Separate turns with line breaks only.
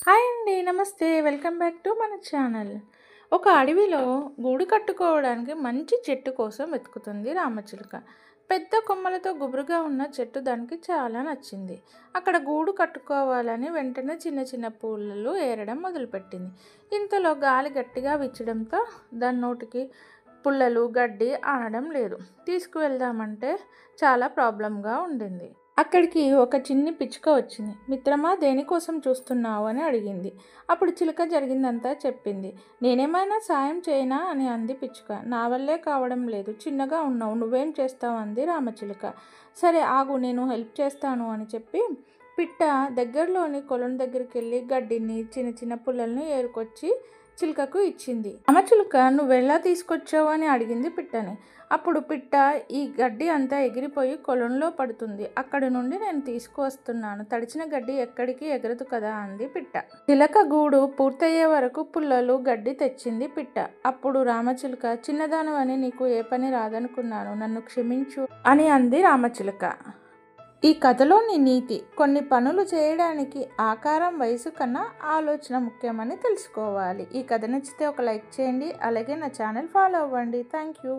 Hi అండి. నమస్తే. Welcome back to మన ఛానల్. ఒక అడవిలో గూడు కట్టుకోవడానికి మంచి చెట్టు కోసం వెతుకుతుంది రామచిలుక. పెద్ద కొమ్మలతో గుబురుగా ఉన్న చెట్టు దానికి చాలా నచ్చింది. అక్కడ గూడు కట్టుకోవాలని వెంటనే చిన్న చిన్న పూలలు ఏరడం మొదలుపెట్టింది. ఇంతలో గాలి గట్టిగా వీచడంతో దాని నోటికి పుల్లలు గడ్డి ఆనడం లేదు. తీసుకువెళ్దామంటే చాలా ప్రాబ్లంగా ఉండింది. అక్కడికి ఒక చిన్ని పిచ్చుక వచ్చింది. మిత్రమా, దేనికోసం చూస్తున్నావు అని అడిగింది. అప్పుడు చిలుక జరిగిందంతా చెప్పింది. నేనేమైనా సాయం చేయనా అని అంది పిచ్చుక. నా వల్లే కావడం లేదు, చిన్నగా ఉన్నావు, నువ్వేం చేస్తావు అంది రామచిలుక. సరే ఆగు, నేను హెల్ప్ చేస్తాను అని చెప్పి పిట్ట దగ్గరలోని కొలను దగ్గరికి వెళ్ళి గడ్డిని చిన్న చిన్న పుల్లల్ని ఏరుకొచ్చి చిలుకకు ఇచ్చింది. రామచిలుక నువ్వెలా తీసుకొచ్చావు అని అడిగింది పిట్టని. అప్పుడు పిట్ట ఈ గడ్డి అంతా ఎగిరిపోయి కొలంలో పడుతుంది, అక్కడి నుండి నేను తీసుకువస్తున్నాను, తడిచిన గడ్డి ఎక్కడికి ఎగరదు కదా అంది పిట్ట. చిలక గూడు పూర్తయ్యే వరకు పుల్లలు గడ్డి తెచ్చింది పిట్ట. అప్పుడు రామచిలుక, చిన్నదానవని నీకు ఏ పని రాదనుకున్నాను, నన్ను క్షమించు అని అంది రామచిలుక. ఈ కథలోని నీతి: కొన్ని పనులు చేయడానికి ఆకారం, వయసు కన్నా ఆలోచన ముఖ్యమని తెలుసుకోవాలి. ఈ కథ నచ్చితే ఒక లైక్ చేయండి, అలాగే నా ఛానల్ ఫాలో అవ్వండి. Thank you.